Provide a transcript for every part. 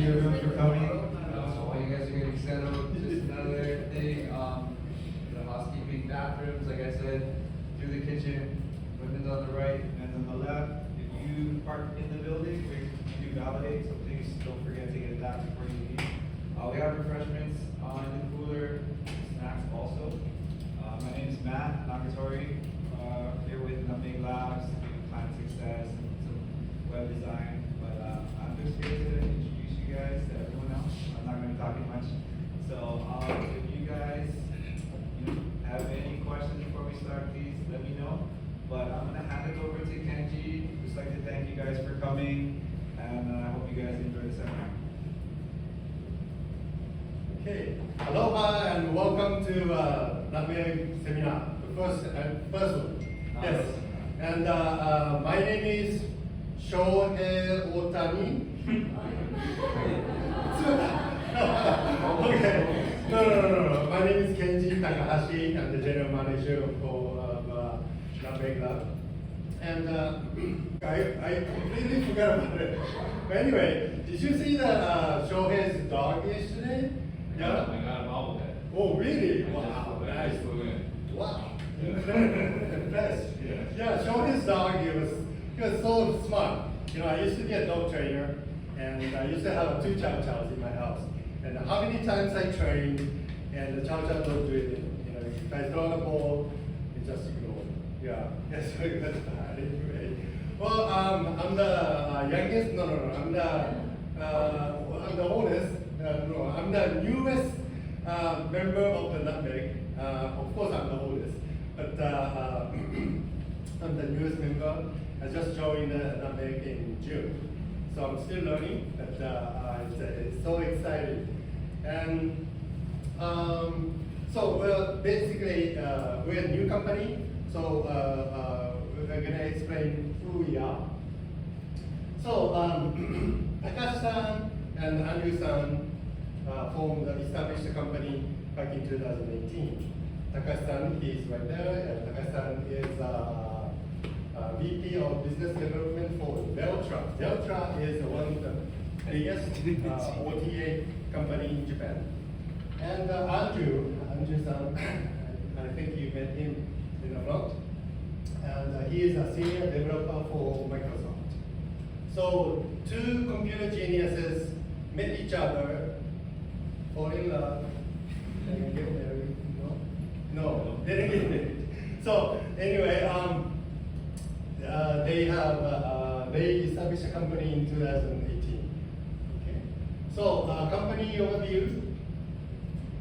you everyone for coming. While you guys are getting settled, just another thing, the housekeeping bathrooms, like I said, through the kitchen, women's on the right. And on the left, if you park in the building, we do validate, so please don't forget to get that before you leave. We have refreshments in the cooler, snacks also. My name is Matt Nakatori, here with Nutmeg Labs, doing client success and some web design. But I'm just here to introduce you guys to everyone else. I'm not going to talk too much. So if you guys have any questions before we start, please let me know. But I'm going to hand it over to Kenji. Just like to thank you guys for coming, and I hope you guys enjoy the seminar. Okay, aloha and welcome to Nutmeg seminar, the first one. Yes, and my name is Shohei Otani. Okay, no. My name is Kenji Takahashi. I'm the general manager of Nutmeg Lab. And I completely forgot about it. But anyway, did you see the Shohei's dog yesterday? Yeah? I got a bobblehead. Oh, really? Wow, nice. Flew in. Wow. Impressed. Yeah, Shohei's dog, he was so smart. I used to be a dog trainer, and I used to have 2 chow chows in my house. And how many times I trained, and the chow chow don't do anything. If I throw the ball, it just ignore it. Yeah, yes, that's bad. Anyway, well, I'm the youngest. No, I'm the oldest. No, I'm the newest member of the Nutmeg. Of course, I'm the oldest, but I'm the newest member. I just joined the Nutmeg in June, so I'm still learning. But it's so exciting, and so basically we're a new company. So we're gonna explain who we are. So Takashi-san and Andrew-san formed the established company back in 2018. Takashi-san is right there, and Takashi-san is VP of Business Development for Deltra. Deltra is one of the biggest OTA company in Japan. And Andrew-san, I think you met him in a lot, and he is a senior developer for Microsoft. So 2 computer geniuses met each other, fall in love, and get married. No, they didn't get married. So anyway, they established a company in 2018. Okay, so company overview.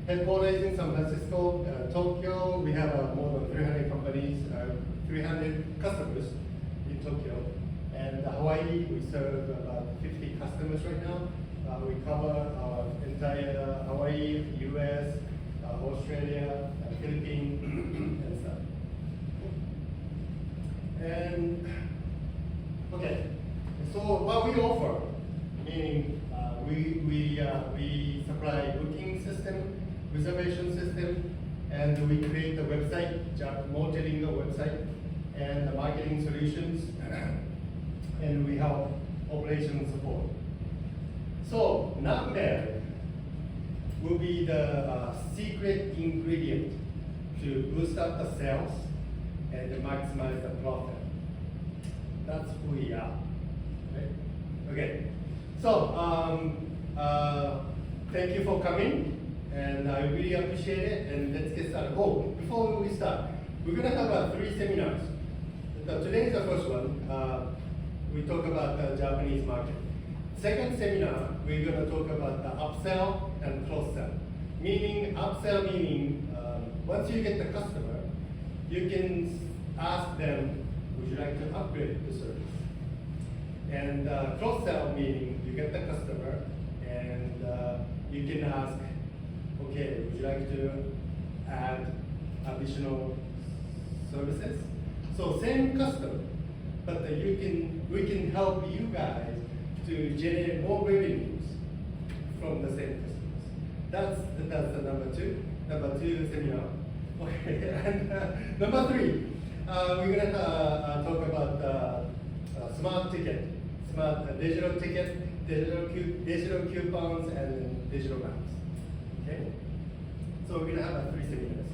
Headquarters in San Francisco, Tokyo. We have more than 300 companies, 300 customers in Tokyo. And Hawaii, we serve about 50 customers right now. We cover our entire Hawaii, US, Australia, Philippines, and stuff. And okay, so what we offer, meaning we supply booking system, reservation system, and we create the website, multilingual website, and the marketing solutions, and we help operations support. So Nutmeg will be the secret ingredient to boost up the sales and to maximize the profit. That's who we are. Okay. So thank you for coming. And I really appreciate it, and let's get started. Oh, before we start, we're going to have 3 seminars. Today is the first one. We talk about the Japanese market. Second seminar, we're going to talk about the upsell and cross-sell. Meaning, upsell meaning, once you get the customer, you can ask them, would you like to upgrade the service? And cross-sell meaning, you get the customer, and you can ask, okay, would you like to add additional services? So same customer, but we can help you guys to generate more revenues from the same customers. That's the number 2. Number 2 seminar. Okay, and number 3, we're gonna talk about smart ticket. about digital ticket, digital coupons, and digital maps. Okay? So we're gonna have 3 seminars.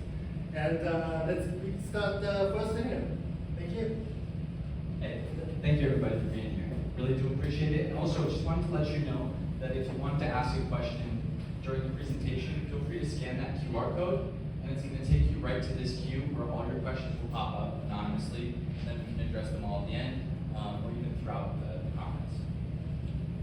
And let's start the first seminar. Thank you. Hey, thank you everybody for being here. Really do appreciate it. Also, just wanted to let you know that if you want to ask a question during the presentation, feel free to scan that QR code, and it's going to take you right to this queue where all your questions will pop up anonymously, and then we can address them all at the end, or even throughout the conference.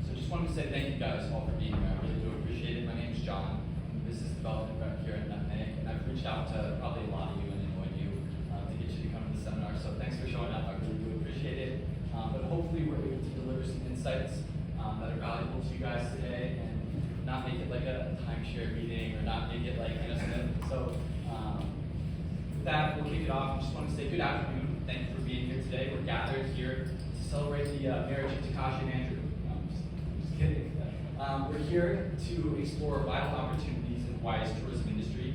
So just wanted to say thank you guys all for being here. I really do appreciate it. My name is John. I'm the business development rep here at Nutmeg, and I've reached out to probably a lot of you and annoyed you to get you to come to the seminar. So thanks for showing up. I really do appreciate it. But hopefully we're able to deliver some insights that are valuable to you guys today, and not make it like a timeshare meeting, or not make it like, you know, something. So with that, we'll kick it off. I just want to say good afternoon. Thank you for being here today. We're gathered here to celebrate the marriage of Takashi and Andrew. Just kidding. We're here to explore vital opportunities in Hawaii's tourism industry,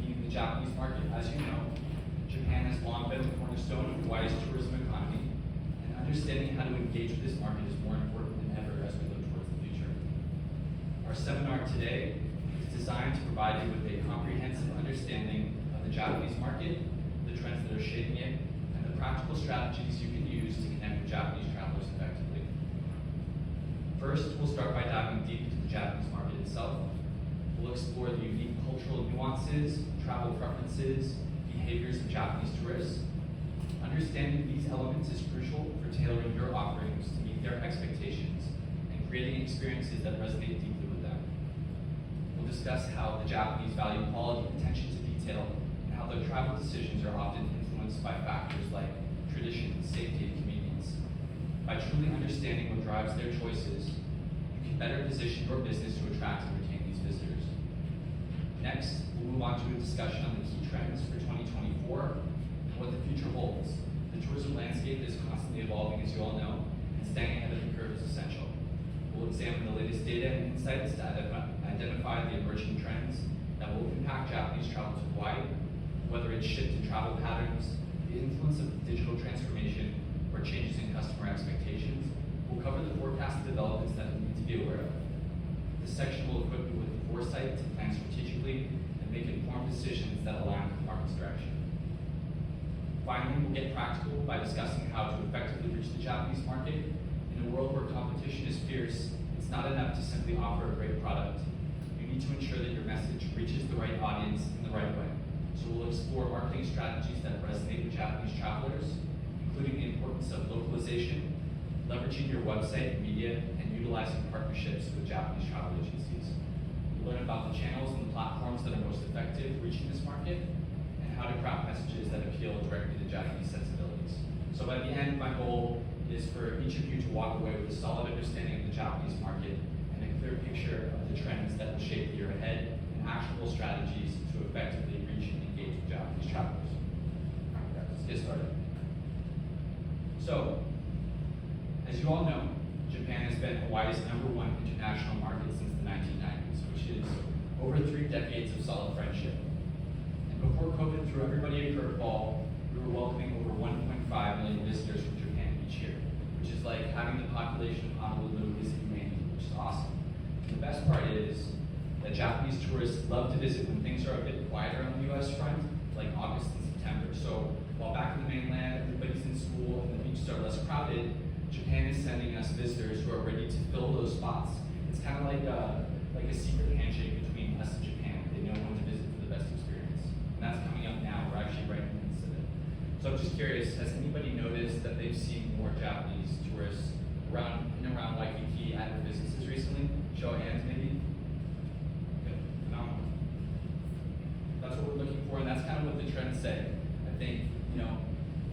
meaning the Japanese market. As you know, Japan has long been the cornerstone of Hawaii's tourism economy, and understanding how to engage with this market is more important than ever as we look towards the future. Our seminar today is designed to provide you with a comprehensive understanding of the Japanese market, the trends that are shaping it, and the practical strategies you can use to connect with Japanese travelers effectively. First, we'll start by diving deep into the Japanese market itself. We'll explore the unique cultural nuances, travel preferences, behaviors of Japanese tourists. Understanding these elements is crucial for tailoring your offerings to meet their expectations and creating experiences that resonate deeply with them. We'll discuss how the Japanese value quality, attention to detail, and how their travel decisions are often influenced by factors like tradition, safety, and convenience. By truly understanding what drives their choices, you can better position your business to attract and retain these visitors. Next, we'll move on to a discussion on the key trends for 2024 and what the future holds. The tourism landscape is constantly evolving, as you all know, and staying ahead of the curve is essential. We'll examine the latest data and insights to identify the emerging trends that will impact Japanese travel to Hawaii, whether it's shift in travel patterns, the influence of digital transformation, or changes in customer expectations. We'll cover the forecasted developments that we need to be aware of. This section will equip you with the foresight to plan strategically and make informed decisions that align with the market's direction. Finally, we'll get practical by discussing how to effectively reach the Japanese market. In a world where competition is fierce, it's not enough to simply offer a great product. You need to ensure that your message reaches the right audience in the right way. So we'll explore marketing strategies that resonate with Japanese travelers, including the importance of localization, leveraging your website and media, and utilizing partnerships with Japanese travel agencies. We'll learn about the channels and the platforms that are most effective reaching this market, and how to craft messages that appeal directly to Japanese sensibilities. So by the end, my goal is for each of you to walk away with a solid understanding of the Japanese market and a clear picture of the trends that will shape the year ahead, and actionable strategies to effectively reach and engage with Japanese travelers. Let's get started. So, as you all know, Japan has been Hawaii's #1 international market since the 1990s, which is over 3 decades of solid friendship. And before COVID threw everybody a curveball, we were welcoming over 1.5 million visitors from Japan each year, which is like having the population of Honolulu visit Maine, which is awesome. And the best part is that Japanese tourists love to visit when things are a bit quieter on the US front, like August and September. So while back in the mainland, everybody's in school and the beaches are less crowded, Japan is sending us visitors who are ready to fill those spots. It's kind of like a secret handshake between us and Japan. They know when to visit for the best experience. And that's coming up now. We're actually right in the midst of it. So I'm just curious, has anybody noticed that they've seen more Japanese tourists around Waikiki at their businesses recently? Show of hands, maybe? Good. Phenomenal. That's what we're looking for, and that's kind of what the trends say. I think,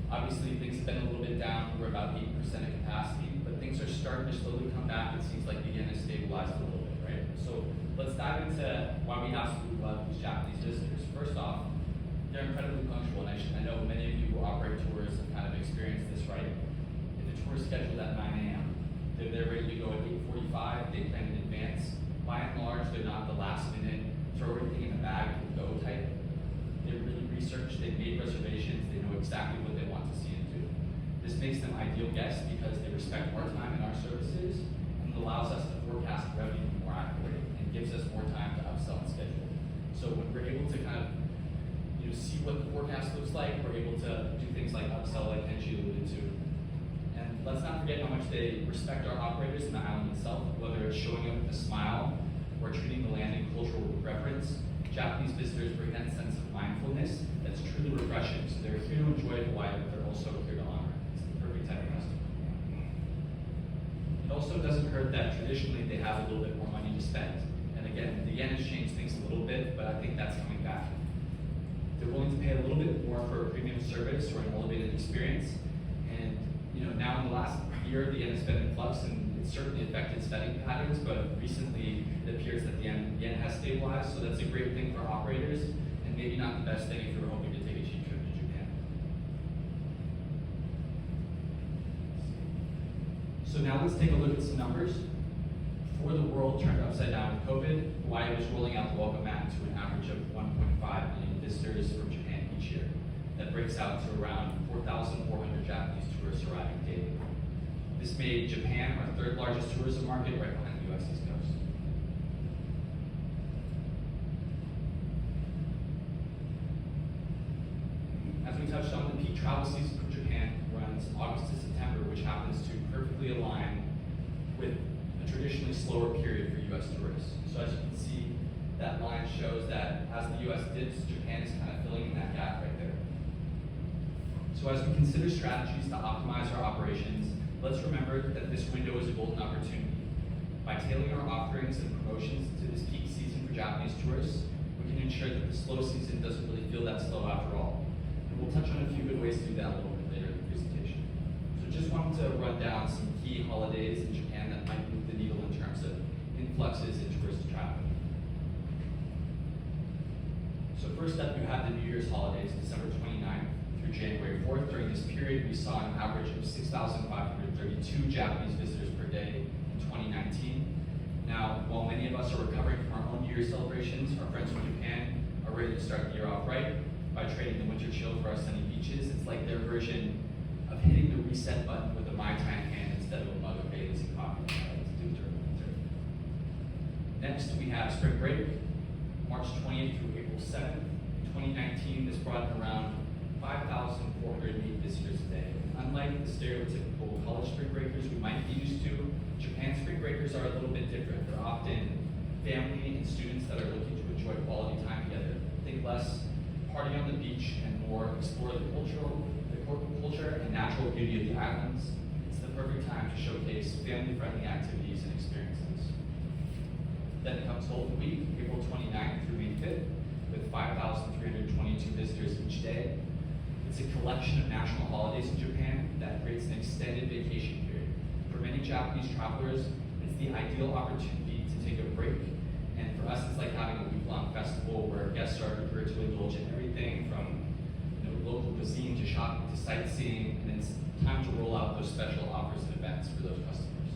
obviously things have been a little bit down. We're about 8% of capacity, but things are starting to slowly come back. It seems like the yen has stabilized a little bit, right? So let's dive into why we absolutely love these Japanese visitors. First off, they're incredibly punctual, and I know many of you who operate tours have kind of experienced this, right? If the tour is scheduled at 9 a.m., they're ready to go at 8:45, they plan in advance. By and large, they're not the last minute, throw everything in the bag and go type. They're really researched, they've made reservations, they know exactly what they want to see and do. This makes them ideal guests because they respect our time and our service able to do things like upsell, like Kenji alluded to. And let's not forget how much they respect our operators and the island itself, whether it's showing up with a smile or treating the land in cultural reverence. Japanese visitors bring that sense of mindfulness that's truly refreshing. So they're here to enjoy Hawaii, but they're also here to honor it. It's the perfect type of customer. It also doesn't hurt that traditionally they have a little bit more money to spend. And again, the yen has changed things a little bit, but I think that's coming back. They're willing to pay a little bit more for a premium service or an elevated experience. And now in the last year, the yen has been in flux, and it's certainly affected spending patterns, but recently it appears that the yen has stabilized, so that's a great thing for operators, and maybe not the best thing if you're hoping to take a cheap trip to Japan. So now let's take a look at some numbers. Before the world turned upside down with COVID, Hawaii was rolling out the welcome mat to an average of 1.5 million visitors from Japan each year. That breaks out to around 4,400 Japanese tourists arriving daily. This made Japan our third largest tourism market, right behind the US East Coast. As we touched on, the peak travel season for Japan runs August to September, which happens to perfectly align with a traditionally slower period for US tourists. So as you can see, that line shows that as the US dips, Japan is kind of filling in that gap right there. So as we consider strategies to optimize our operations, let's remember that this window is a golden opportunity. By tailoring our offerings and promotions to this peak season for Japanese tourists, we can ensure that the slow season doesn't really feel that slow after all. And we'll touch on a few good ways to do that a little bit later in the presentation. So just wanted to run down some key holidays in Japan that might move the needle in terms of influxes in tourist traffic. So first up, you have the New Year's holidays, December 29th through January 4th. During this period, we saw an average of 6,532 Japanese visitors per day in 2019. Now, while many of us are recovering from our own New Year's celebrations, our friends from Japan are ready to start the year off right by trading the winter chill for our sunny beaches. It's like their version of hitting the reset button with a Mai Tai in hand instead of a mug of Baileys and coffee. Let's do it during winter. Next, we have spring break, March 20th through April 7th. In 2019, this brought in around 5,408 visitors a day. Unlike the stereotypical college spring breakers we might be used to, Japan's spring breakers are a little bit different. They're often family and students that are looking to enjoy quality time together. Think less party on the beach and more explore the culture and natural beauty of the islands. It's the perfect time to showcase family-friendly activities and experiences. Then comes Golden Week, April 29th through May 5th, with 5,322 visitors each day. It's a collection of national holidays in Japan that creates an extended vacation period. For many Japanese travelers, it's the ideal opportunity to take a break. And for us, it's like having a week-long festival where guests are eager to indulge in everything from local cuisine to shopping to sightseeing, and it's time to roll out those special offers and events for those customers.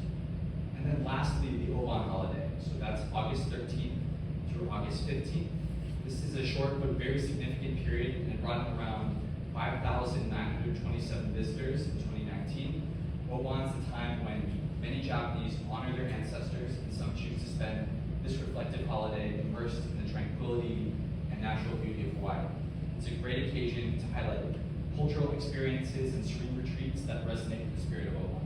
And then lastly, the Obon holiday. So that's August 13th through August 15th. This is a short but very significant period, and it brought in around 5,927 visitors in 2019. Obon's the time when many Japanese honor their ancestors, and some choose to spend this reflective holiday immersed in the tranquility and natural beauty of Hawaii. It's a great occasion to highlight cultural experiences and serene retreats that resonate with the spirit of Obon.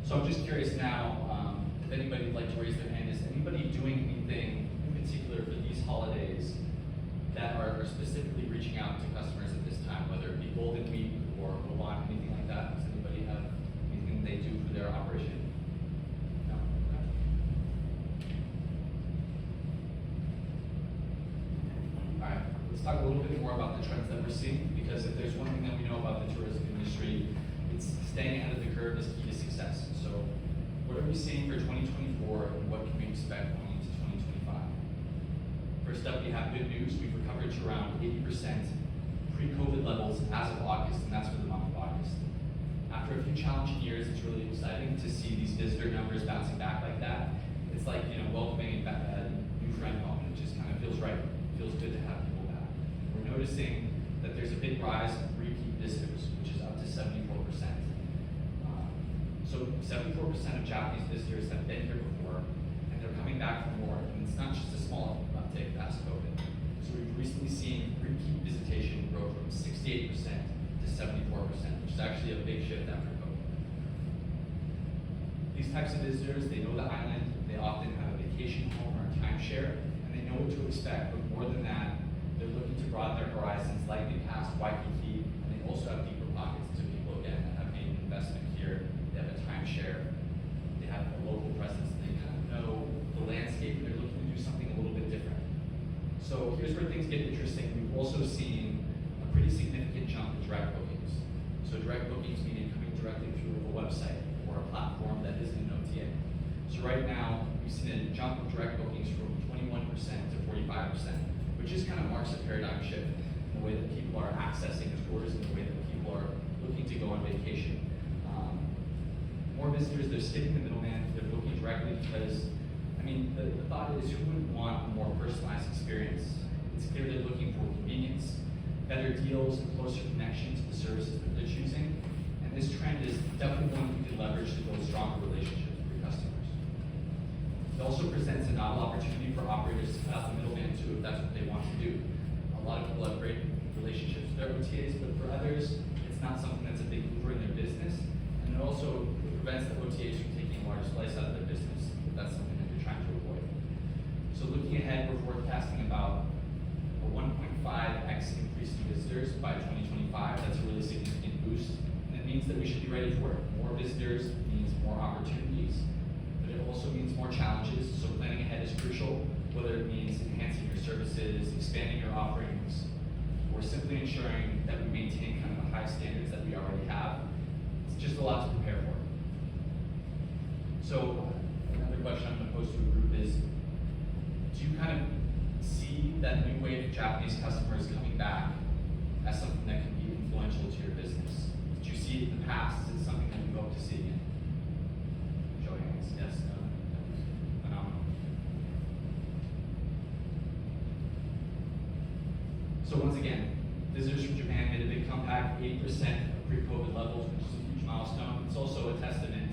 So I'm just curious now, if anybody would like to raise their hand, is anybody doing anything in particular for these holidays that are specifically reaching out to customers at this time, whether it be Golden Week or Obon, anything like that? Does anybody have anything they do for their operation? No? Okay. All right, let's talk a little bit more about the trends that we're seeing, because if there's one thing that we know about the tourism industry, it's staying ahead of the curve is key to success. So what are we seeing for 2024, and what can we expect going into 2025? First up, we have good news. We've recovered to around 80% pre-COVID levels as of August, and that's for the month of August. After a few challenging years, it's really exciting to see these visitor numbers bouncing back like that. It's like, welcoming a new friend home. It just kind of feels right. It feels good to have people back. We're noticing that there's a big rise in repeat visitors, which is up to 74%. So 74% of Japanese visitors have been here before, and they're coming back for more. And it's not just a small uptake past COVID. So we've recently seen repeat visitation grow from 68% to 74%, which is actually a big shift after COVID. These types of visitors, they know the island, they often have a vacation home or a timeshare, and they know what to expect, but more than that, they're looking to broaden their horizons, likely past Waikiki, and they also have deeper pockets to people, again, that have made an investment here, they have a timeshare, they have a local presence, they kind of know the landscape, and they're looking to do something a little bit different. So here's where things get interesting. We've also seen a pretty significant jump in direct bookings. So direct bookings meaning coming directly through a website or a platform that isn't an OTA. So right now, we've seen a jump of direct bookings from 21% to 45%, which just kind of marks a paradigm shift in the way that people are accessing tours and the way that people are looking to go on vacation. More visitors, they're skipping the middleman, they're booking directly because, I mean, the thought is who wouldn't want a more personalized experience? It's clear they're looking for convenience, better deals, and closer connection to the services that they're choosing. And this trend is definitely one you can leverage to build stronger relationships with your customers. It also presents a novel opportunity for operators to cut out the middleman too, if that's what they want to do. A lot of people have great relationships with their OTAs, but for others, it's not something that's a big mover in their business. And it also prevents the OTAs from taking a large slice out of their business, if that's something that you're trying to avoid. So looking ahead, we're forecasting about a 1.5x increase in visitors by 2025. That's a really significant boost. And it means that we should be ready for it. More visitors means more opportunities, but it also means more challenges. So planning ahead is crucial, whether it means enhancing your services, expanding your offerings, or simply ensuring that we maintain kind of the high standards that we already have. It's just a lot to prepare for. So another question I'm going to pose to a group is, do you kind of see that new wave of Japanese customers coming back as something that can be influential to your business? Did you see it in the past? Is it something that you hope to see again? Show of hands. Yes, no. Phenomenal. So once again, visitors from Japan made a big comeback, 8% of pre-COVID levels, which is a huge milestone. It's also a testament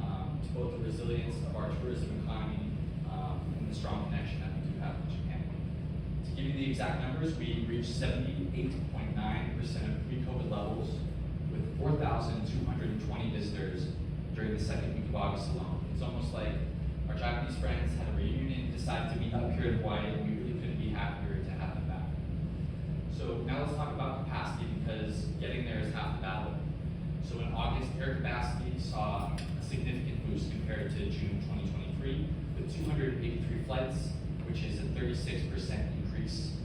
to both the resilience of our tourism economy and the strong connection that we do have with Japan. To give you the exact numbers, we reached 78.9% of pre-COVID levels with 4,220 visitors during the second week of August alone. It's almost like our Japanese friends had a reunion, decided to meet up here in Hawaii, and we really couldn't be happier to have them back. So now let's talk about capacity, because getting there is half the battle. So in August, air capacity saw a significant boost compared to June 2023, with 283 flights, which is a 36% increase,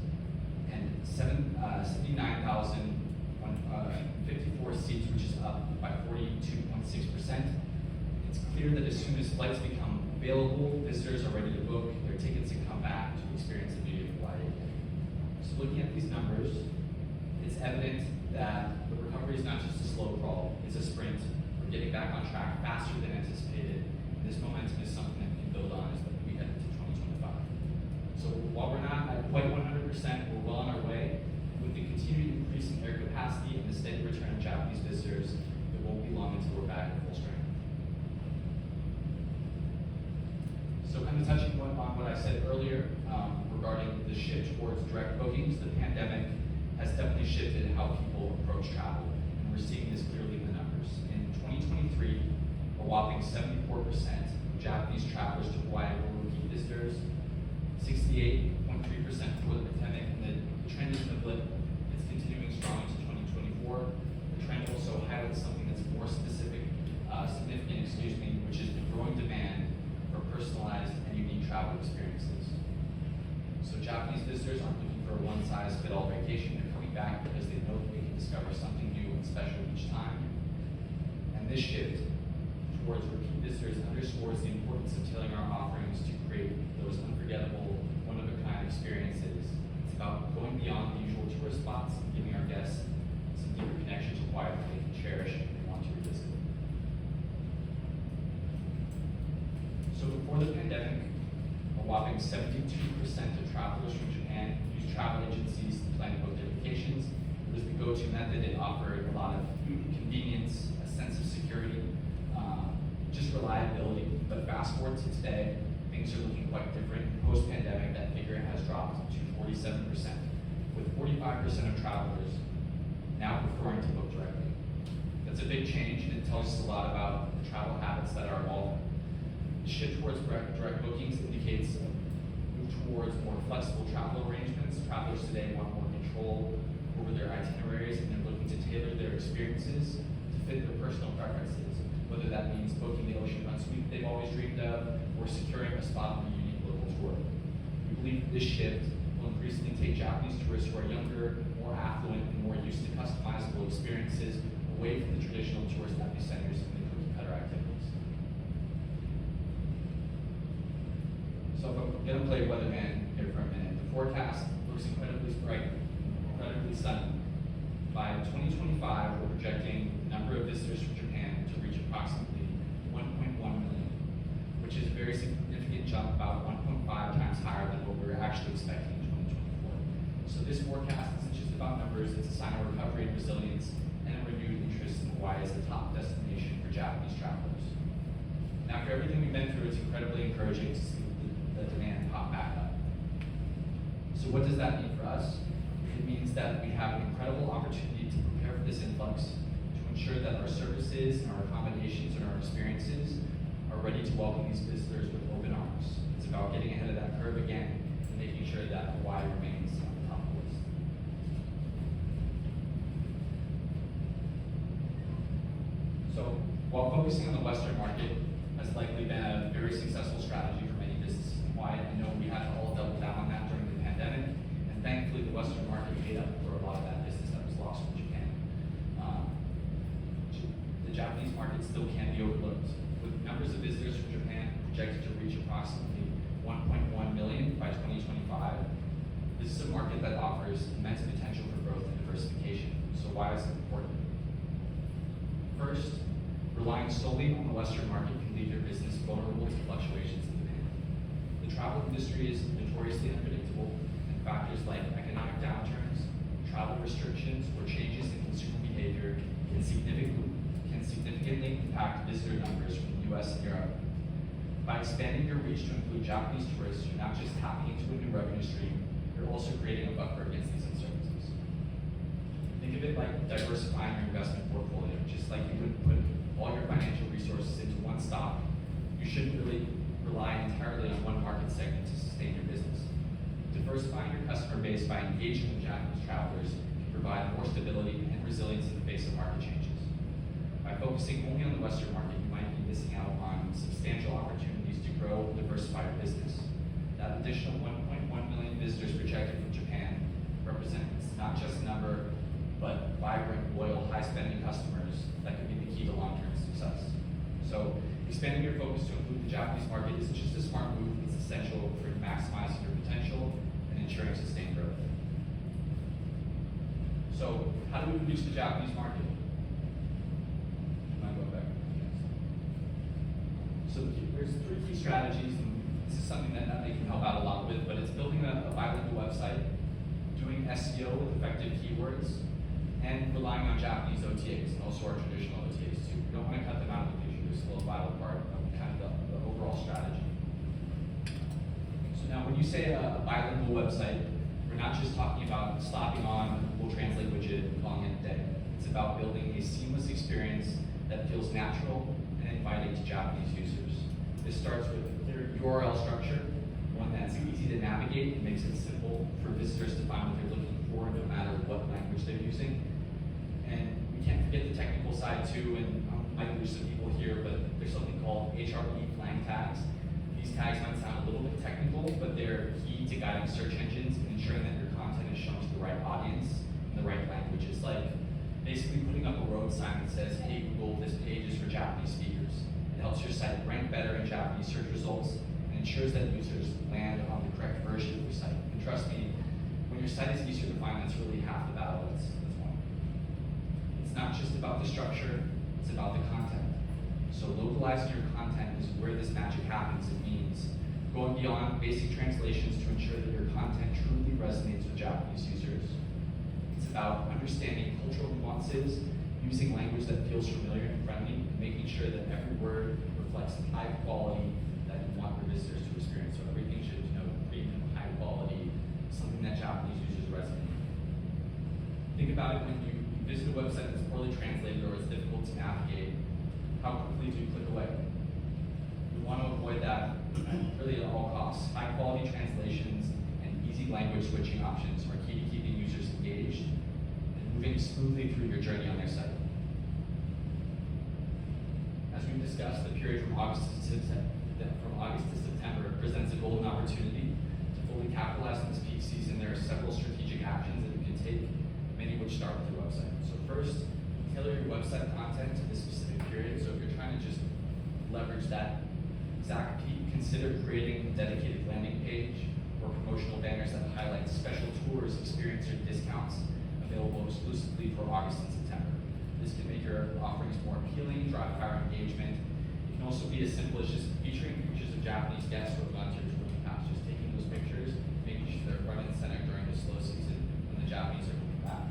and 79,054 seats, which is up by 42.6%. It's clear that as soon as flights become available, visitors are ready to book their tickets and come back to experience the beauty of Hawaii. So looking at these numbers, it's evident that the recovery is not just a slow crawl, it's a sprint. We're getting back on track faster than anticipated. And this momentum is something that we can build on as we head into 2025. So while we're not at quite 100%, we're well on our way. With the continued increase in air capacity and the steady return of Japanese visitors, it won't be long until we're back at full strength. So kind of touching on what I said earlier regarding the shift towards direct bookings, the pandemic has definitely shifted how people approach travel, and we're seeing this clearly in the numbers. In 2023, a whopping 74% of Japanese travelers to Hawaii were repeat visitors, 68.3% before the pandemic, and the trend isn't a blip, it's continuing strong into 2024. The trend also highlights something that's more significant, which is the growing demand for personalized and unique travel experiences. So Japanese visitors aren't looking for a one-size-fits-all vacation. They're coming back because they know that they can discover something new and special each time. And this shift towards repeat visitors underscores the importance of tailoring our offerings to create those unforgettable, one-of-a-kind experiences. It's about going beyond the usual tourist spots and giving our guests some deeper connection to Hawaii that they can cherish and they want to revisit. So before the pandemic, a whopping 72% of travelers from Japan used travel agencies to plan both their vacations. It was the go-to method. It offered a lot of convenience, a sense of security, just reliability. But fast forward to today, things things are looking quite different. Post-pandemic, that figure has dropped to 47%, with 45% of travelers now preferring to book directly. That's a big change, and it tells us a lot about the travel habits that are evolving. The shift towards direct bookings indicates a move towards more flexible travel arrangements. Travelers today want more control over their itineraries, and they're looking to tailor their experiences to fit their personal preferences, whether that means booking the oceanfront suite they've always dreamed of, or securing a spot on a unique local tour. We believe this shift will increasingly take Japanese tourists who are younger, more affluent, and more used to customizable experiences away from the traditional tourist epicenters and the cookie-cutter activities. So if I'm gonna play weatherman here for a minute, the forecast looks incredibly bright, incredibly sunny. By 2025, we're projecting the number of visitors from Japan to reach approximately 1.1 million, which is a very significant jump, about 1.5 times higher than what we were actually expecting in 2024. So this forecast isn't just about numbers, it's a sign of recovery and resilience and a renewed interest in Hawaii as a top destination for Japanese travelers. And after everything we've been through, it's incredibly encouraging to see the demand pop back up. So what does that mean for us? It means that we have an incredible opportunity to prepare for this influx, to ensure that our services and our accommodations and our experiences are ready to welcome these visitors with open arms. It's about getting ahead of that curve again and making sure that Hawaii remains on the top of the list. So while focusing on the Western market has likely been a very successful strategy for many businesses in Hawaii, I know we had to all double down on that during the pandemic, and thankfully the Western market made up for a lot of that business that was lost from Japan. The Japanese market still can't be overlooked, with numbers of visitors from Japan projected to reach approximately 1.1 million by 2025. This is a market that offers immense potential for growth and diversification. So why is it important? First, relying solely on the Western market can leave your business vulnerable to fluctuations in demand. The travel industry is notoriously unpredictable, and factors like economic downturns, travel restrictions, or changes in consumer behavior can significantly impact visitor numbers from the US and Europe. By expanding your reach to include Japanese tourists, you're not just tapping into a new revenue stream, you're also creating a buffer against these uncertainties. Think of it like diversifying your investment portfolio. Just like you would put all your financial resources into one stock, you shouldn't really rely entirely on one market segment to sustain your business. Diversifying your customer base by engaging with Japanese travelers can provide more stability and resilience in the face of market changes. By focusing only on the Western market, you might be missing out on substantial opportunities to grow and diversify your business. That additional 1.1 million visitors projected from Japan represents not just a number, but vibrant, loyal, high-spending customers that could be the key to long-term success. So expanding your focus to include the Japanese market isn't just a smart move, it's essential for maximizing your potential and ensuring sustained growth. So how do we reduce the Japanese market? Go back. So there's 3 key strategies, and this is something that they can help out a lot with, but it's building a bilingual website, doing SEO with effective keywords, and relying on Japanese OTAs and also our traditional OTAs too. We don't want to cut them out of the picture. They're still a vital part of kind of the overall strategy. So now when you say a bilingual website, we're not just talking about slapping on a Google Translate widget and calling it a day. It's about building a seamless experience that feels natural and inviting to Japanese users. This starts with their URL structure, one that's easy to navigate and makes it simple for visitors to find what they're looking for no matter what language they're using. And we can't forget the technical side too, and I might lose some people here, but there's something called HRE lang tags. These tags might sound a little bit technical, but they're key to guiding search engines and ensuring that your content is shown to the right audience in the right language. It's like basically putting up a road sign that says, hey Google, this page is for Japanese speakers. It helps your site rank better in Japanese search results and ensures that users land on the correct version of your site. And trust me, when your site is easier to find, that's really half the battle. That's one. It's not just about the structure, it's about the content. So localizing your content is where this magic happens. It means going beyond basic translations to ensure that your content truly resonates with Japanese users. It's about understanding cultural nuances, using language that feels familiar and friendly, and making sure that every word reflects the high quality that you want your visitors to experience. So everything should, premium, high quality, something that Japanese users resonate with. Think about it when you visit a website that's poorly translated or is difficult to navigate. How quickly do you click away? We want to avoid that really at all costs. High quality translations and easy language switching options are key to keeping users engaged and moving smoothly through your journey on their site. As we've discussed, the period from August to September presents a golden opportunity to fully capitalize on this peak season. There are several strategic actions that you can take, many of which start with your website. So first, tailor your website content to this specific period. So if you're trying to just leverage that exact peak, consider creating a dedicated landing page or promotional banners that highlight special tours, experience, or discounts available exclusively for August and September. This can make your offerings more appealing, drive higher engagement. It can also be as simple as just featuring pictures of Japanese guests who have gone to your tour in the past, just taking those pictures, making sure they're front and center during the slow season when the Japanese are coming back.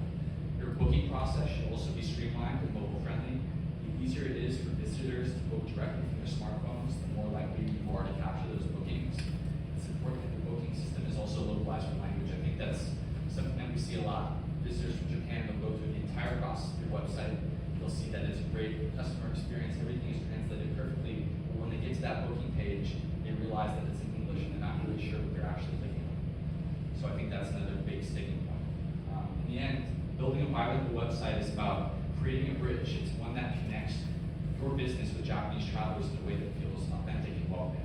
Your booking process should also be streamlined and mobile friendly. The easier it is for visitors to book directly from their smartphones, the more likely you are to capture those bookings. It's important that the booking system is also localized for language. I think that's something that we see a lot. Visitors from Japan will go through the entire process of your website. You'll see that it's a great customer experience. Everything is translated perfectly. But when they get to that booking page, they realize that it's in English and they're not really sure what they're actually clicking on. So I think that's another big sticking point. In the end, building a bilingual website is about creating a bridge. It's one that connects your business with Japanese travelers in a way that feels authentic and welcoming.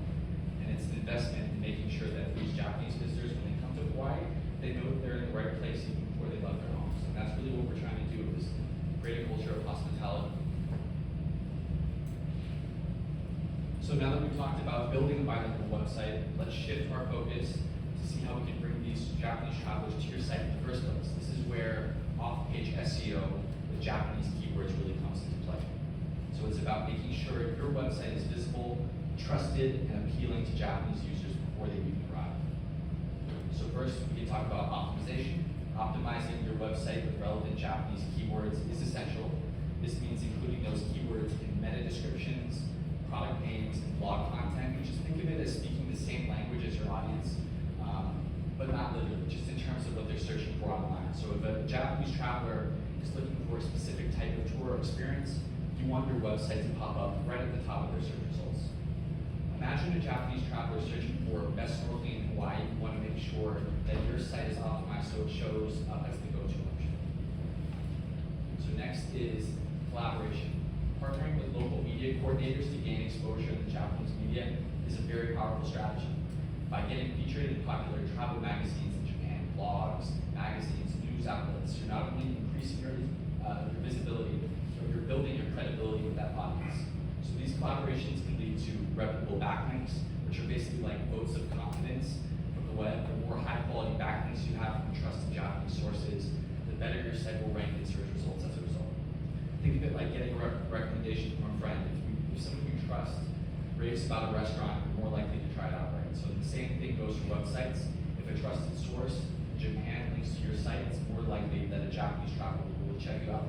And it's an investment in making sure that these Japanese visitors, when they come to Hawaii, they know that they're in the right place even before they left their homes. And that's really what we're trying to do with this create a culture of hospitality. So now that we've talked about building a bilingual website, let's shift our focus to see how we can bring these Japanese travelers to your site in the first place. This is where off-page SEO with Japanese keywords really comes into play. So it's about making sure your website is visible, trusted, and appealing to Japanese users before they even arrive. So first, we can talk about optimization. Optimizing your website with relevant Japanese keywords is essential. This means including those keywords in meta descriptions, product names, and blog content. You just think of it as speaking the same language as your audience, but not literally, just in terms of what they're searching for online. So if a Japanese traveler is looking for a specific type of tour or experience, you want your website to pop up right at the top of their search results. Imagine a Japanese traveler searching for best snorkeling in Hawaii. You want to make sure that your site is optimized so it shows up as the go-to option. So next is collaboration. Partnering with local media coordinators to gain exposure in the Japanese media is a very powerful strategy. By getting featured in popular travel magazines in Japan, blogs, magazines, news outlets, you're not only increasing your visibility, but you're building your credibility with that audience. So these collaborations can lead to reputable backlinks, which are basically like votes of confidence from the web. The more high quality backlinks you have from trusted Japanese sources, the better your site will rank in search results as a result. Think of it like getting a recommendation from a friend. If someone you trust raves about a restaurant, you're more likely to try it out, right? So the same thing goes for websites. If a trusted source in Japan links to your site, it's more likely that a Japanese traveler will check you out.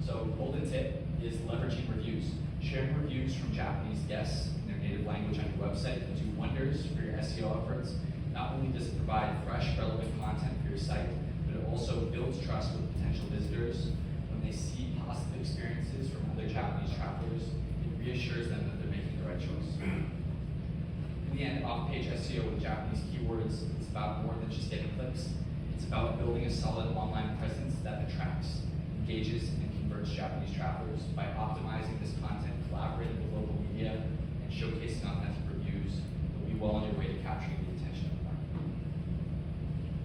So golden tip is leveraging reviews. Sharing reviews from Japanese guests in their native language on your website can do wonders for your SEO efforts. Not only does it provide fresh, relevant content for your site, but it also builds trust with potential visitors. When they see positive experiences from other Japanese travelers, it reassures them that they're making the right choice. In the end, off-page SEO with Japanese keywords is about more than just getting clicks. It's about building a solid online presence that attracts, engages, and converts Japanese travelers. By optimizing this content, collaborating with local media, and showcasing authentic reviews, you'll be well on your way to capturing the attention of the market.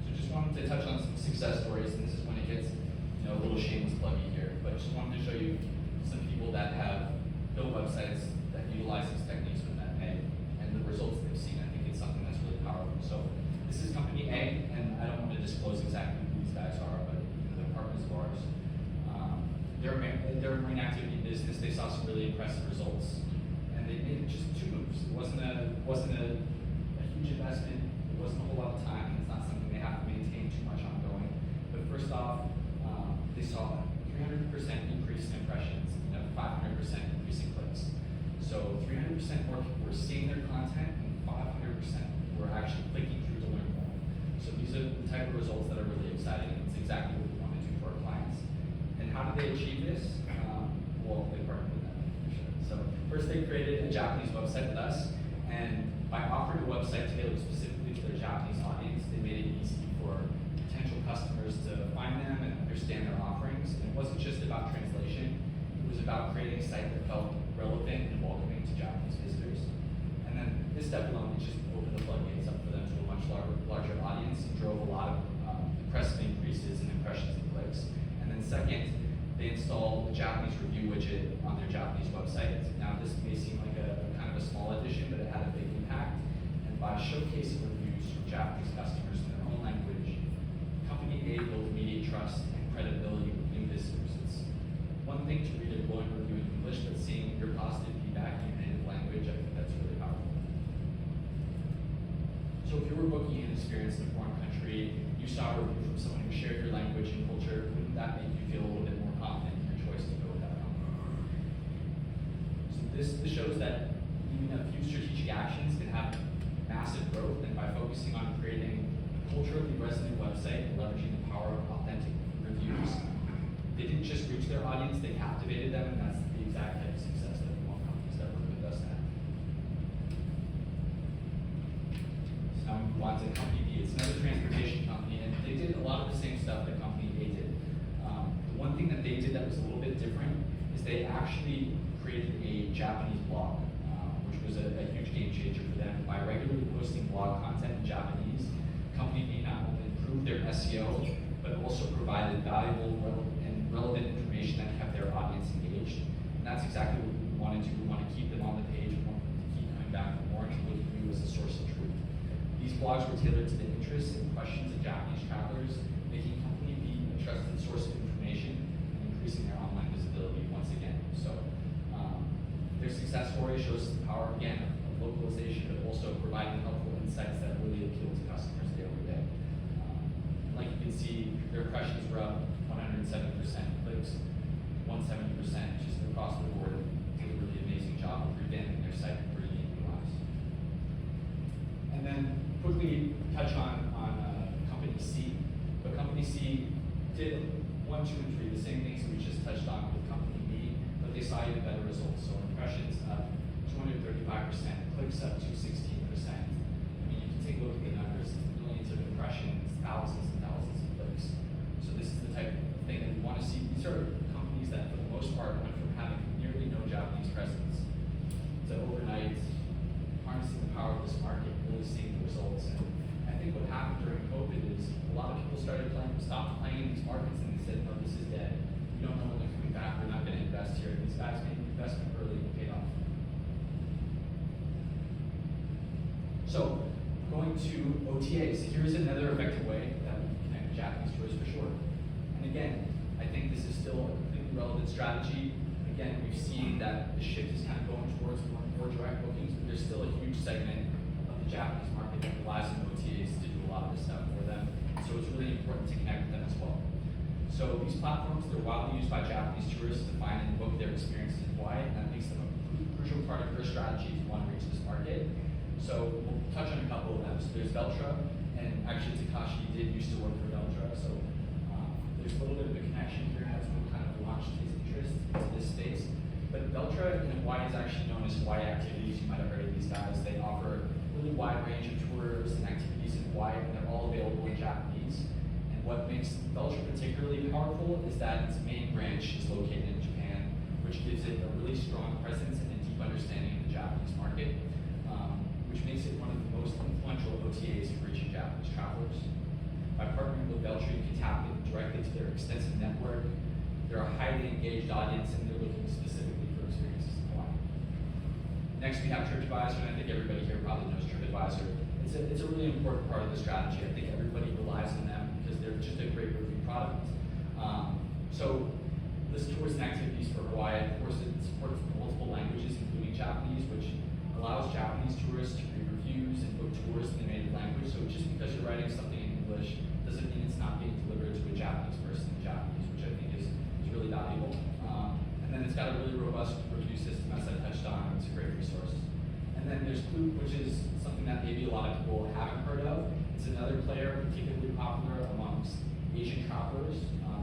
So just wanted to touch on some success stories, and this is when it gets a little shameless pluggy here, but just wanted to show you some people that have built websites that utilize these techniques with Nutmeg and the results they've seen. I think it's something that's really powerful. So this is company A, and I don't want to disclose exactly who these guys are, but they're partners of ours. They're a marine activity business. They saw some really impressive results, and they made just 2 moves. It wasn't a huge investment. It wasn't a whole lot of time, and it's not something they have to maintain too much ongoing. But first off, they saw a 300% increase in impressions and a 500% increase in clicks. So 300% more people were seeing their content, and 500% were actually clicking through to learn more. So these are the type of results that are really exciting. It's exactly what we want to do for our clients. And how did they achieve this? Well, they partnered with them, for sure. So first they created a Japanese website with us, and by offering a website tailored specifically to their Japanese audience, they made it easy for potential customers to find them and understand their offerings. And it wasn't just about translation, it was about creating a site that felt relevant and welcoming to Japanese visitors. And then this step alone, it just opened the floodgates up for them to a much larger audience and drove a lot of impressive increases in impressions and clicks. And then second, they installed a Japanese review widget on their Japanese website. Now this may seem like a kind of a small addition, but it had a big impact. And by showcasing reviews from Japanese customers in their own language, company A built immediate trust and credibility with new visitors. It's one thing to read a glowing review in English, but seeing your positive feedback in your native language, I think that's really powerful. So if you were booking an experience in a foreign country, you saw a review from someone who shared your language and culture, wouldn't that make you feel a little bit more confident in your choice to go with that company? So this shows that even a few strategic actions can have massive growth, and by focusing on creating a culturally resonant website and leveraging the power of authentic reviews, they didn't just reach their audience, they captivated them, and that's the exact type of success that we want companies that work with us to have. So now we move on to company B. It's another transportation company, and they did a lot of the same stuff that company A did. The one thing that they did that was a little bit different is they actually created a Japanese blog, which was a huge game changer for them. By regularly posting blog content in Japanese, company B not only improved their SEO, but also provided valuable and relevant information that kept their audience engaged. And that's exactly what we want to do. We want to keep them on the page, we want them to keep coming back for more, and to look at you as a source of truth. These blogs were tailored to the interests and questions of Japanese travelers, making company B a trusted source of information and increasing their online visibility once again. So their success story shows the power, again, of localization, but also providing helpful insights that really appeal to customers day over day. Like you can see, their impressions were up 107%, clicks 170%, just across the board. Did a really amazing job of revamping their site and bringing in new eyes. And then quickly touch on company C. But company C did 1, 2, and 3, the same things we just touched on with company B, but they saw even better results. So impressions up 235%, clicks up 216%. I mean, you can take a look at the numbers, millions of impressions, thousands and thousands of clicks. So this is the type of thing that we want to see. These are companies that, for the most part, went from having nearly no Japanese presence to overnight harnessing the power of this market, really seeing the results. And I think what happened during COVID is a lot of people stopped playing in these markets, and they said, no, this is dead. We don't know when they're coming back. We're not going to invest here. And these guys made the investment early and paid off. So going to OTAs, here's another effective way that we can connect Japanese tourists for sure. And again, I think this is still a completely relevant strategy. Again, we've seen that the shift is kind of going towards more direct bookings, but there's still a huge segment of the Japanese market that relies on OTAs to do a lot of this stuff for them. So it's really important to connect with them as well. So these platforms, they're widely used by Japanese tourists to find and book their experiences in Hawaii, and that makes them a crucial part of their strategy if you want to reach this market. So we'll touch on a couple of them. So there's Veltra, and actually Takashi did used to work for Veltra, so there's a little bit of a connection here as we kind of launched his interest into this space. But Veltra in Hawaii is actually known as Hawaii Activities. You might have heard of these guys. They offer a really wide range of tours and activities in Hawaii, and they're all available in Japanese. And what makes Veltra particularly powerful is that its main branch is located in Japan, which gives it a really strong presence and a deep understanding of the Japanese market, which makes it one of the most influential OTAs for reaching Japanese travelers. By partnering with Veltra, you can tap in directly to their extensive network. They're a highly engaged audience, and they're looking specifically for experiences in Hawaii. Next, we have TripAdvisor, and I think everybody here probably knows TripAdvisor. It's a really important part of the strategy. I think everybody relies on them because they're just a great review product. So list tours and activities for Hawaii. Of course, it supports multiple languages, including Japanese, which allows Japanese tourists to read reviews and book tours in their native language. So just because you're writing something in English doesn't mean it's not being delivered to a Japanese person in Japanese, which I think is really valuable. And then it's got a really robust review system, as I touched on. It's a great resource. Food, which is something that maybe a lot of people haven't heard of. It's another player particularly popular amongst Asian travelers,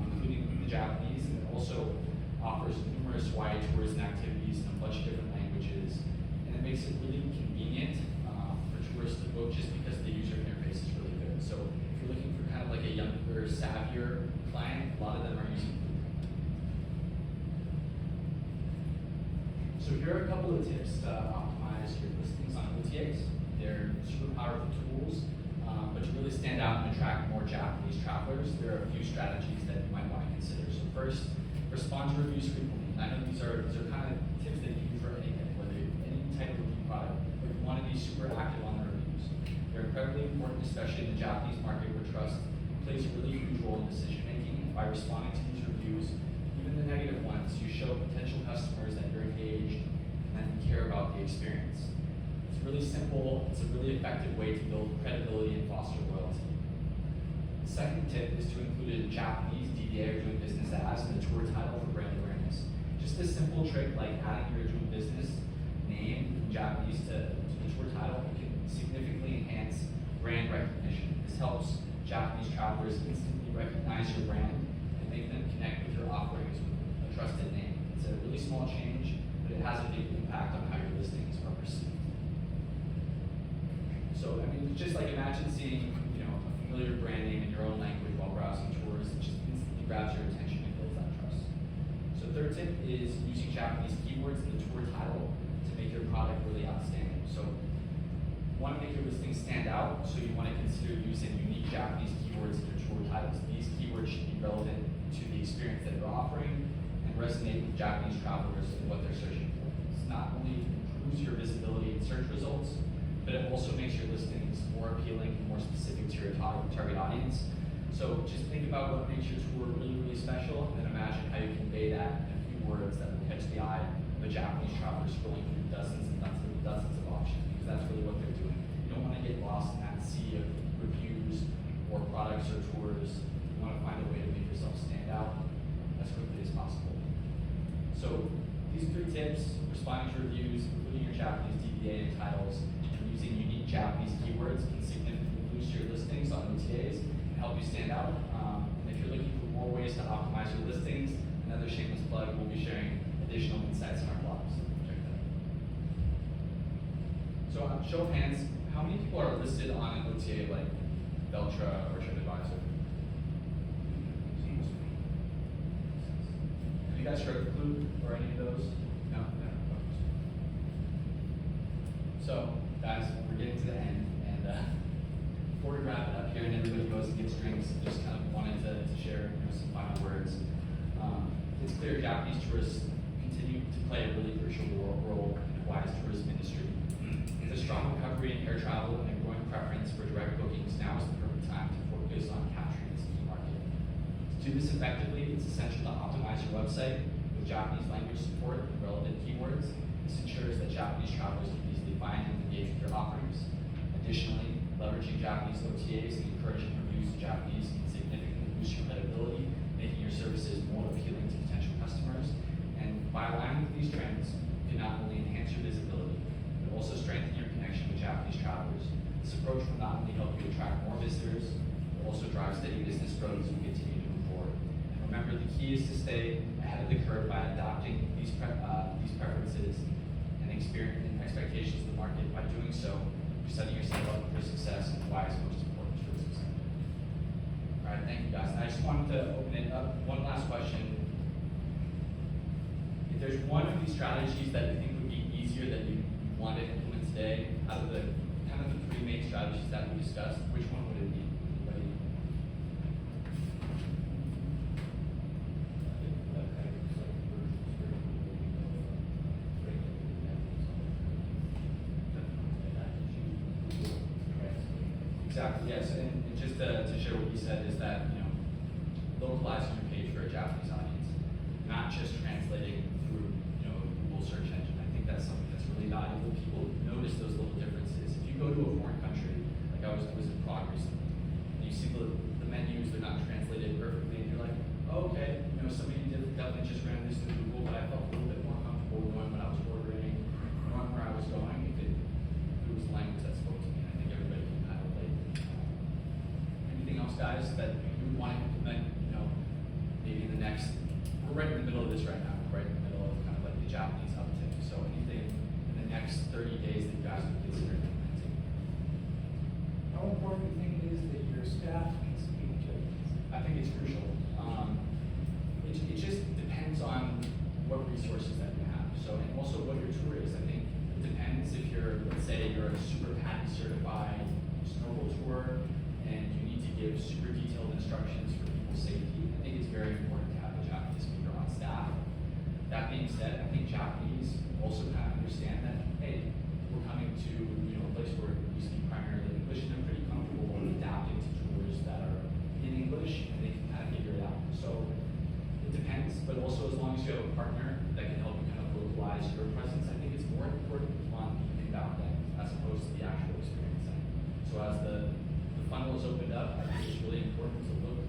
including the Japanese, and it also offers numerous YA tours and activities in a bunch of different languages. And it makes it really convenient for tourists to book just because the user interface is really good. So if you're looking for kind of like a younger, savvier client, a lot of them are using Food. So here are a couple of tips to optimize your listings on OTAs. They're super powerful tools, but to really stand out and attract more Japanese travelers, there are a few strategies that you might want to consider. So first, respond to reviews frequently. And I know these are kind of tips that you do for anything, whether any type of review product, but you want to be super active on the reviews. They're incredibly important, especially in the Japanese market where trust plays a really huge role in decision making. By responding to these reviews, even the negative ones, you show potential customers that you're engaged and that you care about the experience. It's really simple, it's a really effective way to build credibility and foster loyalty. The second tip is to include a Japanese DBA or doing business as in the tour title for brand awareness. Just a simple trick like adding your doing business name in Japanese to the tour title can significantly enhance brand recognition. This helps Japanese travelers instantly recognize your brand and make them connect with your offerings with a trusted name. It's a really small change, but it has a big impact on how your listings are perceived. So, I mean, just like imagine seeing, a familiar brand name in your own language while browsing tours. It just instantly grabs your attention and builds that trust. So third tip is using Japanese keywords in the tour title to make your product really outstanding. So you want to make your listing stand out, so you want to consider using unique Japanese keywords in your tour titles. These keywords should be relevant to the experience that you're offering and resonate with Japanese travelers and what they're searching for. This not only improves your visibility in search results, but it also makes your listings more appealing and more specific to your target audience. So just think about what makes your tour really, really special, and then imagine how you convey that in a few words that will catch the eye of a Japanese traveler scrolling through dozens and dozens of options, because that's really what they're doing. You don't want to get lost in that sea of reviews or products or tours. You want to find a way to make yourself stand out as quickly as possible. So these 3 tips, responding to reviews, including your Japanese DBA and titles, using unique Japanese keywords can significantly boost your listings on OTAs and help you stand out. And if you're looking for more ways to optimize your listings, another shameless plug, we'll be sharing additional insights in our blogs. Check that out. So show of hands, how many people are listed on an OTA like Veltra or TripAdvisor? Have you guys heard of Clue or any of those? No? So, guys, we're getting to the end, and before we wrap it up here and everybody goes and gets drinks, just kind of wanted to share some final words. It's clear Japanese tourists continue to play a really crucial role in Hawaii's tourism industry. With a strong recovery in air travel and a growing preference for direct bookings, now is the perfect time to focus on capturing this key market. To do this effectively, it's essential to optimize your website with Japanese language support and relevant keywords. This ensures that Japanese travelers can easily find and engage with your offerings. Additionally, leveraging Japanese OTAs and encouraging reviews in Japanese can significantly boost your credibility, making your services more appealing to potential customers. And by aligning with these trends, you can not only enhance your visibility, but also strengthen your connection with Japanese travelers. This approach will not only help you attract more visitors, but also drive steady business growth as we continue to move forward. And remember, the key is to stay ahead of the curve by adopting these preferences and expectations of the market. By doing so, you're setting yourself up for success in Hawaii's most important tourism center. All right, thank you guys. And I just wanted to open it up. One last question. If there's one of these strategies that you think would be easier that you want to implement today, out of the kind of the 3 main strategies that we discussed, which one would it be? Anybody? Exactly, yes, and just to share what you said is that, localizing your page for a Japanese audience, not just translating through, Google search engine. I think that's something that's really valuable. People notice those little differences. If you go to a foreign country, like I was in Prague recently, and you see the menus, they're not translated perfectly, and you're like, oh, okay, somebody definitely just ran this through Google, but I felt a little bit more comfortable knowing what I was ordering, knowing where I was going. It could guys that you would want to implement, maybe in the next, we're right in the middle of this right now, we're right in the middle of kind of like the Japanese uptick. So anything in the next 30 days that you guys would consider implementing? How important do you think it is that your staff can speak Japanese? I think it's crucial. It just depends on what resources that you have. So, and also what your tour is. I think it depends if you're, let's say you're a super PADI certified snorkel tour and you need to give super detailed instructions for people's safety. I think it's very important to have a Japanese speaker on staff. That being said, I think Japanese also kind of understand that, hey, we're coming to a place where we speak primarily English and they're pretty comfortable adapting to tours that are in English and they can kind of figure it out. So it depends, but also as long as you have a partner that can help you kind of localize your presence, I think it's more important on the inbound end as opposed to the actual experience end. So as the funnel is opened up, I think it's really important to look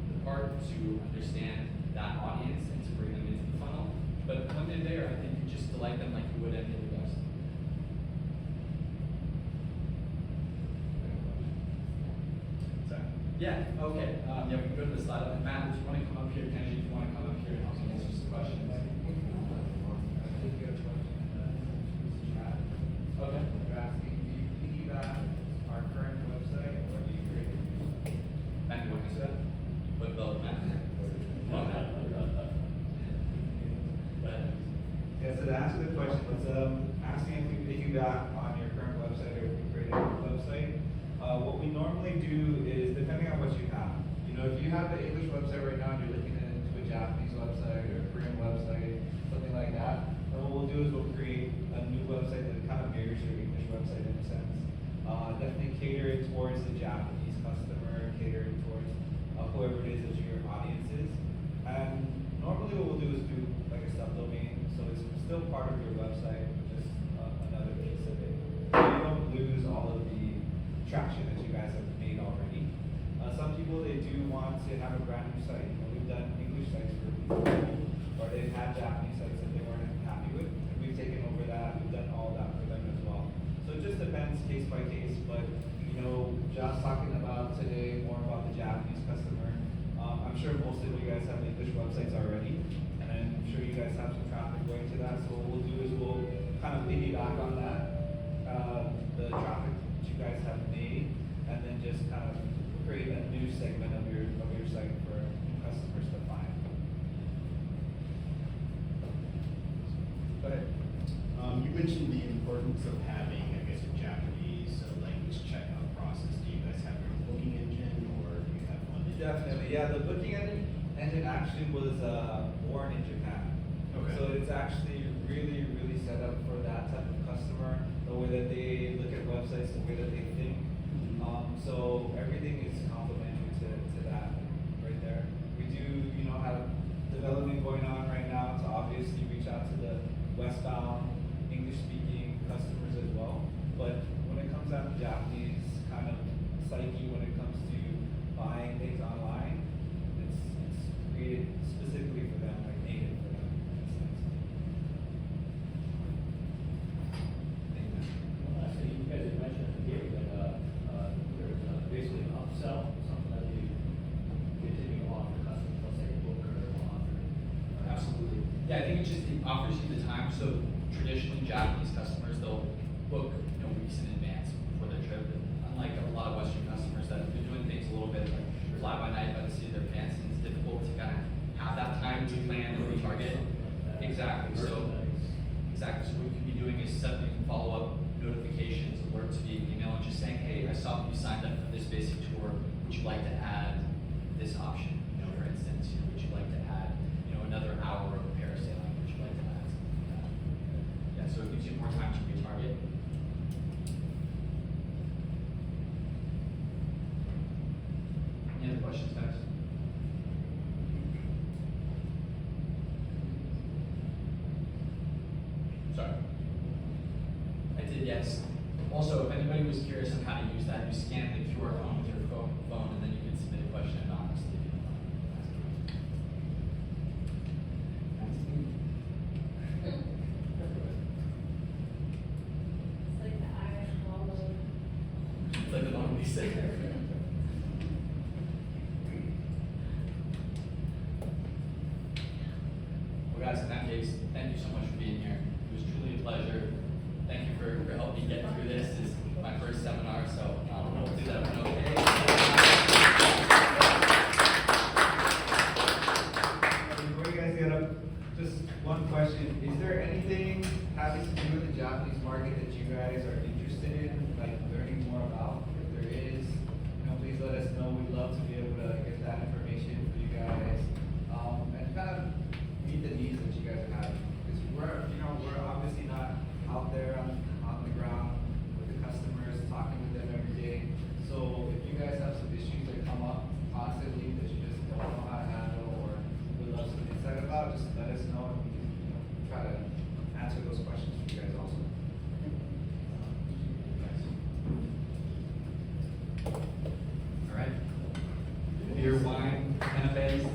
the part to understand that audience and to bring them into the funnel. But when they're there, I think you just delight them like you would any other guest. Sorry. Yeah, okay. Yeah, we can go to the slide. Matt, if you want to come up here, Kenji, if you want to come up here and help me answer some questions. Okay. They're asking, do you piggyback our current website or do you create a new one? Matt, you want to answer that? What about Matt? Go ahead. Yeah, so to answer the question, it's asking if we piggyback on your current website or if we create a new website. What we normally do is, depending on what you have, If you have the English website right now and you're looking into a Japanese website or a Korean website, something like that, then what we'll do is we'll create a new website that kind of mirrors your English website in a sense. Definitely cater it towards the Japanese customer, cater it towards whoever it is that your audience is. And normally what we'll do is do like a subdomain, so it's still part of your website, but just another piece of it. So you don't lose all of the traction that you guys have made already. Some people, they do want to have a brand new site. We've done English sites for people, or they've had Japanese sites that they weren't happy with, and we've taken over that. We've done all that for them as well. So it just depends case by case. But Josh talking about today more about the Japanese customer. I'm sure most of you guys have English websites already, and I'm sure you guys have some traffic going to that. So what we'll do is we'll kind of piggyback on that, the traffic that you guys have made, and then just kind of create a new segment of your site for customers to find. Go ahead. You mentioned the importance of having, I guess, a Japanese language checkout process. Do you guys have your own booking engine, or do you have one? Definitely, yeah. The booking engine actually was born in Japan. Okay. So it's actually really, really set up for that type of customer, the way that they look at websites, the way that they think. So everything is complementary to that right there. We do, have development going on right now to obviously reach out to the westbound English-speaking customers as well. But when it comes down to Japanese kind of psyche, when it comes to buying things online, it's created specifically for them, like native for them in a sense. Thank you. Well, I see you guys had mentioned here that there's basically an upsell, something that you continue to offer customers, let's say book or offer. Absolutely. Yeah, I think it just offers you the time. So traditionally, Japanese customers, they'll book weeks in advance for their trip. Unlike a lot of Western customers that have been doing things a little bit like fly by night by the seat of their pants, and it's difficult to kind of have that time to plan and retarget. Exactly. So what you can be doing is sending follow-up notifications, alerts via email, and just saying, hey, I saw that you signed up for this basic tour. Would you like to add this option? For instance, would you like to add, another hour of parasailing? Would you like to add something like that? Yeah, so it gives you more time to retarget. Any other questions, guys? Sorry. I did, yes. Also, if anybody was curious on how to use that, you scan the QR code with your phone, and then you can submit a question anonymously if you don't want to It's like the Irish wallow. ask. It's like the long we say. first seminar, so we'll do that one okay. Before you guys get up, just one question. Is there anything having to do with the Japanese market that you guys are interested in, like learning more about? If there is, please let us know. We'd love to be able to get that information for you guys, and kind of meet the needs that you guys have. Because we're obviously not out there on the ground with the customers, talking with them every day. So if you guys have some issues that come up constantly that you just don't know how to handle or would love some insight about, just let us know and we can try to answer those questions for you guys also. All right. Beer, wine, canapes,